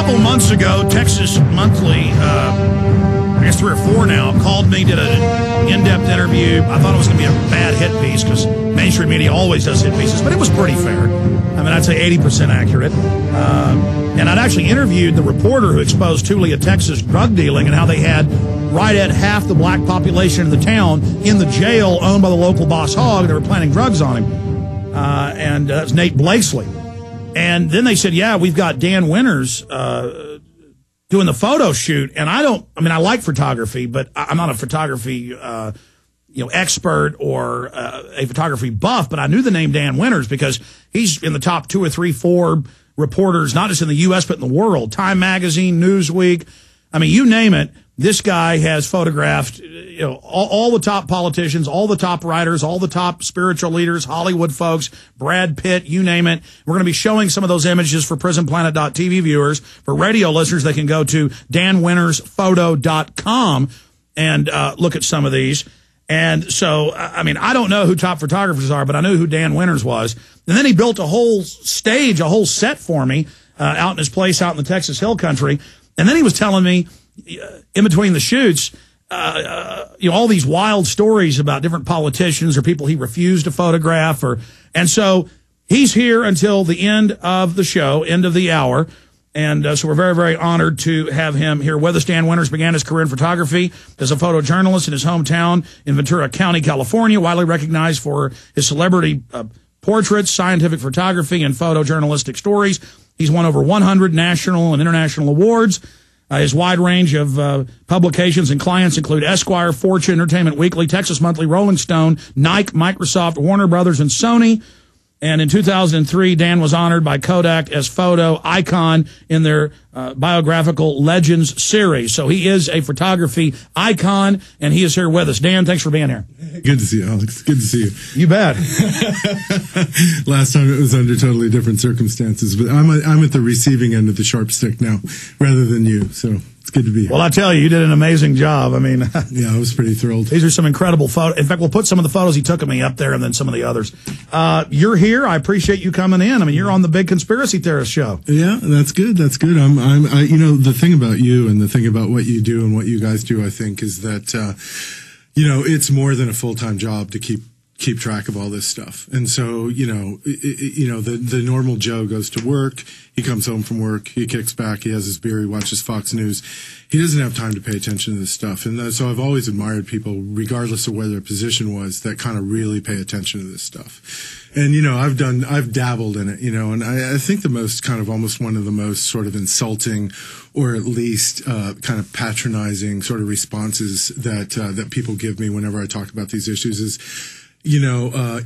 couple months ago, Texas Monthly, I guess 3 or 4 now, called me, did an in-depth interview. I thought it was going to be a bad hit piece because mainstream media always does hit pieces, but it was pretty fair. I mean, I'd say 80% accurate. And I'd actually interviewed the reporter who exposed Tulia, Texas drug dealing and how they had right at half the black population in the town in the jail owned by the local boss hog. They were planting drugs on him. And that's Nate Blakesley. And then they said, yeah, we've got Dan Winters doing the photo shoot. And I like photography, but I'm not a photography expert or a photography buff, but I knew the name Dan Winters because he's in the top 2 or 3, 4 reporters, not just in the U.S., but in the world. Time Magazine, Newsweek. I mean, you name it. This guy has photographed, all the top politicians, all the top writers, all the top spiritual leaders, Hollywood folks, Brad Pitt, you name it. We're going to be showing some of those images for PrisonPlanet.tv viewers. For radio listeners, they can go to danwintersphoto.com and look at some of these. And so, I mean, I don't know who top photographers are, but I knew who Dan Winters was. And then he built a whole stage, a whole set for me out in his place out in the Texas Hill Country. And then he was telling me, in between the shoots, all these wild stories about different politicians or people he refused to photograph. And so he's here until the end of the show, end of the hour. And so we're very, very honored to have him here with us. Dan Winters began his career in photography as a photojournalist in his hometown in Ventura County, California, widely recognized for his celebrity portraits, scientific photography, and photojournalistic stories. He's won over 100 national and international awards. His wide range of publications and clients include Esquire, Fortune, Entertainment Weekly, Texas Monthly, Rolling Stone, Nike, Microsoft, Warner Brothers, and Sony. And in 2003, Dan was honored by Kodak as photo icon in their biographical Legends series. So he is a photography icon, and he is here with us. Dan, thanks for being here. Good to see you, Alex. Good to see you. You bet. Last time it was under totally different circumstances, but I'm at the receiving end of the sharp stick now, rather than you. So it's good to be here. Well, I tell you, you did an amazing job. I mean, yeah, I was pretty thrilled. These are some incredible photos. In fact, we'll put some of the photos he took of me up there, and then some of the others. You're here. I appreciate you coming in. I mean, you're on the big conspiracy theorist show. Yeah, that's good. That's good. The thing about you and the thing about what you do and what you guys do, I think, is that, it's more than a full-time job to keep track of all this stuff. And so, the normal Joe goes to work, he comes home from work, he kicks back, he has his beer, he watches Fox News. He doesn't have time to pay attention to this stuff. And so I've always admired people, regardless of where their position was, that kind of really pay attention to this stuff. And, I've dabbled in it, and I think almost one of the most sort of insulting or at least kind of patronizing sort of responses that people give me whenever I talk about these issues is,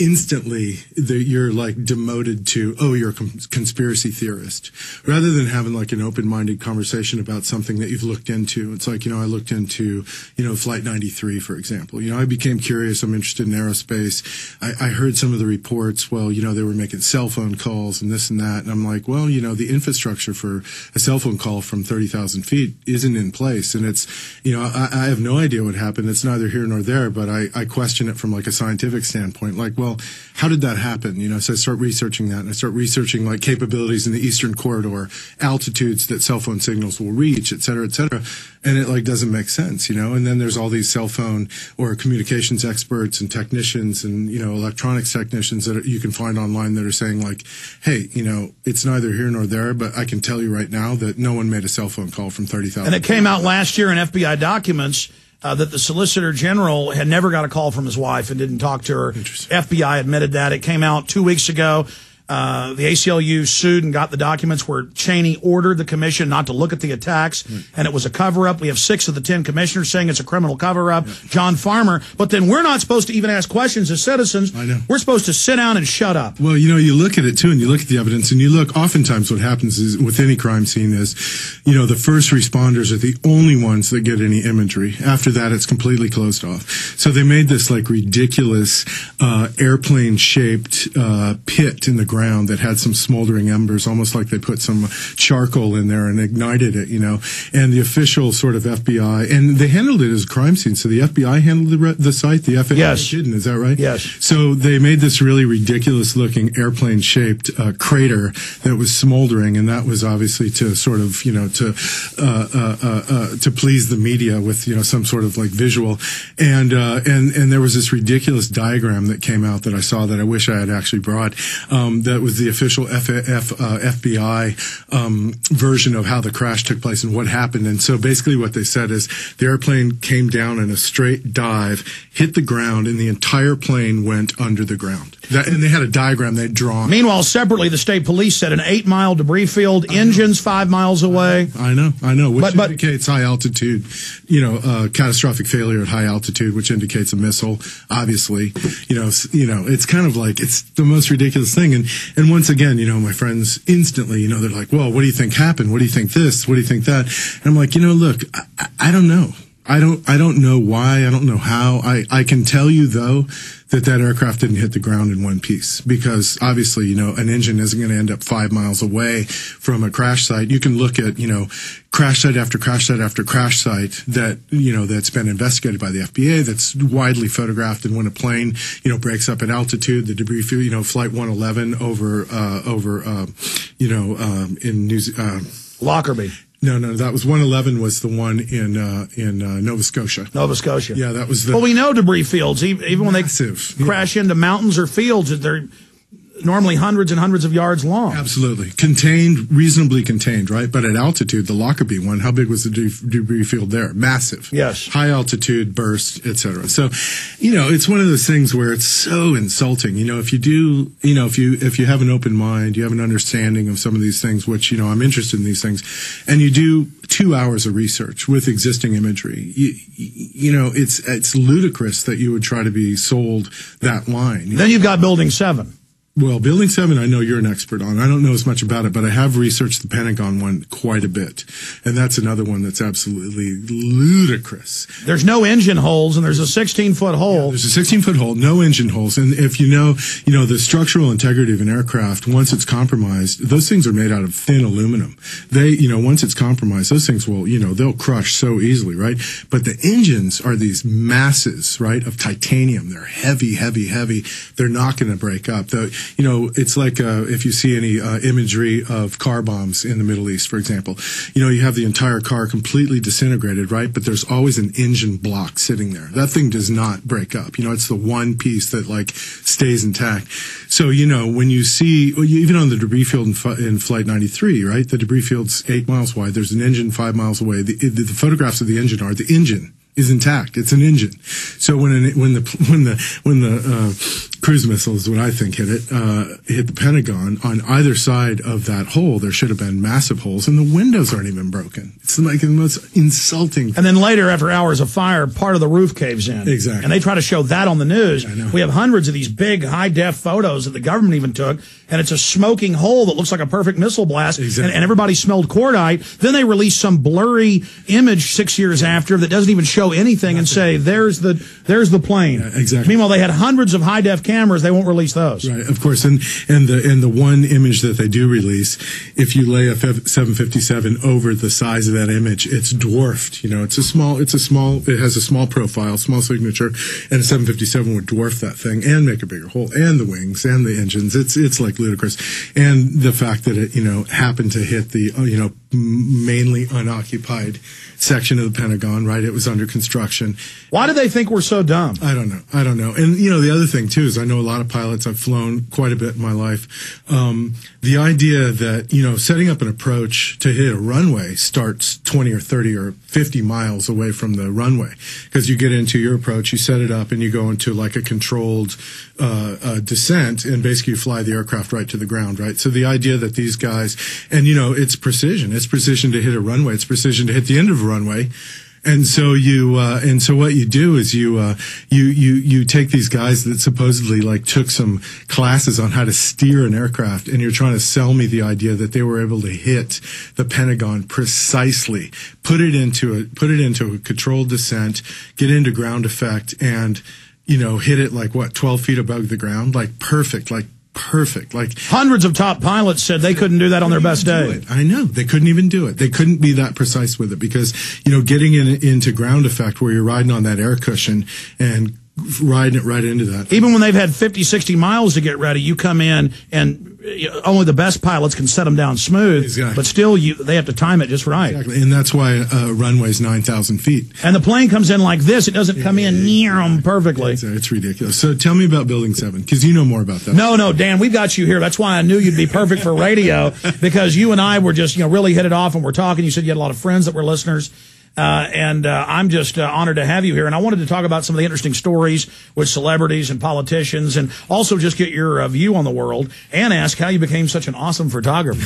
instantly you're like demoted to, oh, you're a conspiracy theorist, rather than having like an open-minded conversation about something that you've looked into. It's like, I looked into, Flight 93, for example. I became curious. I'm interested in aerospace. I heard some of the reports. Well, they were making cell phone calls and this and that. And I'm like, well, the infrastructure for a cell phone call from 30,000 feet isn't in place. And it's, I have no idea what happened. It's neither here nor there, but I question it from like a scientific standpoint. Like, well, how did that happen? So I start researching that, and I start researching like capabilities in the Eastern Corridor, altitudes that cell phone signals will reach, et cetera, and it like doesn't make sense, and then there's all these cell phone or communications experts and technicians and, electronics technicians that you can find online that are saying like, hey, it's neither here nor there, but I can tell you right now that no one made a cell phone call from 30,000. And it came out last year in FBI documents that the Solicitor General had never got a call from his wife and didn't talk to her. FBI admitted that. It came out 2 weeks ago. The ACLU sued and got the documents where Cheney ordered the commission not to look at the attacks, and it was a cover-up. We have 6 of the 10 commissioners saying it's a criminal cover-up. Yeah. John Farmer. But then we're not supposed to even ask questions as citizens. I know. We're supposed to sit down and shut up. Well, you look at it, too, and you look at the evidence, and you look, oftentimes what happens is with any crime scene is, the first responders are the only ones that get any imagery. After that, it's completely closed off. So they made this, like, ridiculous airplane-shaped pit in the ground that had some smoldering embers, almost like they put some charcoal in there and ignited it, and the official sort of FBI, and they handled it as a crime scene. So the FBI handled the site, the FAA yes. didn't, is that right? Yes. So they made this really ridiculous looking airplane shaped crater that was smoldering, and that was obviously to sort of, to please the media with, some sort of like visual. And there was this ridiculous diagram that came out that I saw that I wish I had actually brought. That was the official FBI version of how the crash took place and what happened. And so basically what they said is the airplane came down in a straight dive, hit the ground, and the entire plane went under the ground. And they had a diagram they'd drawn. Meanwhile, separately, the state police said an 8-mile debris field, engines 5 miles away. I know, which indicates high altitude, catastrophic failure at high altitude, which indicates a missile, obviously. It's kind of like, it's the most ridiculous thing. And once again, my friends instantly, they're like, well, what do you think happened? What do you think this? What do you think that? And I'm like, look, I don't know. I don't know why. I don't know how. I can tell you though that aircraft didn't hit the ground in one piece, because obviously, an engine isn't going to end up 5 miles away from a crash site. You can look at, crash site after crash site after crash site that, that's been investigated by the FBA, that's widely photographed. And when a plane, breaks up at altitude, the debris field, flight 111 in Lockerbie. No, that was 111 was the one in Nova Scotia. Nova Scotia. Yeah, that was the... Well, we know debris fields, even when they crash into mountains or fields, they're normally hundreds and hundreds of yards long. Absolutely. Contained, reasonably contained, right? But at altitude, the Lockerbie one, how big was the debris field there? Massive. Yes. High altitude, burst, etc. So, it's one of those things where it's so insulting. If you do, if you have an open mind, you have an understanding of some of these things, which, I'm interested in these things, and you do 2 hours of research with existing imagery, it's ludicrous that you would try to be sold that line. Then you've got Building 7. Well, Building 7, I know you're an expert on. I don't know as much about it, but I have researched the Pentagon one quite a bit. And that's another one that's absolutely ludicrous. There's no engine holes, and there's a 16-foot hole. Yeah, there's a 16-foot hole, no engine holes. And if the structural integrity of an aircraft, once it's compromised, those things are made out of thin aluminum. They, once it's compromised, those things will, they'll crush so easily, right? But the engines are these masses, right, of titanium. They're heavy, heavy, heavy. They're not going to break up. It's like if you see any imagery of car bombs in the Middle East, for example, you have the entire car completely disintegrated, right? But there's always an engine block sitting there. That thing does not break up. It's the one piece that stays intact. So, when you see, even on the debris field in Flight 93, right? The debris field's 8 miles wide. There's an engine 5 miles away. The photographs of the engine is intact. It's an engine. So when the cruise missiles, what I think hit the Pentagon, on either side of that hole, there should have been massive holes, and the windows aren't even broken. It's like the most insulting thing. And then later, after hours of fire, part of the roof caves in. Exactly. And they try to show that on the news. Yeah, I know. We have hundreds of these big, high-def photos that the government even took, and it's a smoking hole that looks like a perfect missile blast, exactly. and everybody smelled cordite. Then they release some blurry image 6 years after that doesn't even show anything and say, there's the plane. Yeah, exactly. Meanwhile, they had hundreds of high-def cameras. They won't release those. Right, of course. And the one image that they do release, if you lay a 757 over the size of that image, it's dwarfed. It has a small profile, small signature, and a 757 would dwarf that thing and make a bigger hole, and the wings and the engines. It's like ludicrous. And the fact that it, happened to hit the, mainly unoccupied section of the Pentagon, right? It was under construction. Why do they think we're so dumb? I don't know. And, the other thing, too, is I know a lot of pilots. I've flown quite a bit in my life. The idea that, setting up an approach to hit a runway starts 20 or 30 or 50 miles away from the runway. Because you get into your approach, you set it up, and you go into like a controlled descent, and basically you fly the aircraft right to the ground, right? So the idea that these guys, and, it's precision. It's precision to hit a runway. It's precision to hit the end of a runway. And so what you do is you take these guys that supposedly took some classes on how to steer an aircraft, and you're trying to sell me the idea that they were able to hit the Pentagon precisely, put it into a controlled descent, get into ground effect, and hit it 12 feet above the ground, perfect, perfect. Like hundreds of top pilots said they couldn't do that on their best day. I know. They couldn't even do it. They couldn't be that precise with it because, getting into ground effect where you're riding on that air cushion and riding it right into that. Even when they've had 50, 60 miles to get ready, you come in and only the best pilots can set them down smooth. Exactly. But still, they have to time it just right. Exactly. And that's why runway's 9,000 feet. And the plane comes in like this. It doesn't come in near them perfectly. It's ridiculous. So tell me about Building 7, because you know more about that. No, Dan, we've got you here. That's why I knew you'd be perfect for radio, because you and I were just, really hit it off and we're talking. You said you had a lot of friends that were listeners. And I'm just honored to have you here. And I wanted to talk about some of the interesting stories with celebrities and politicians, and also just get your view on the world and ask how you became such an awesome photographer.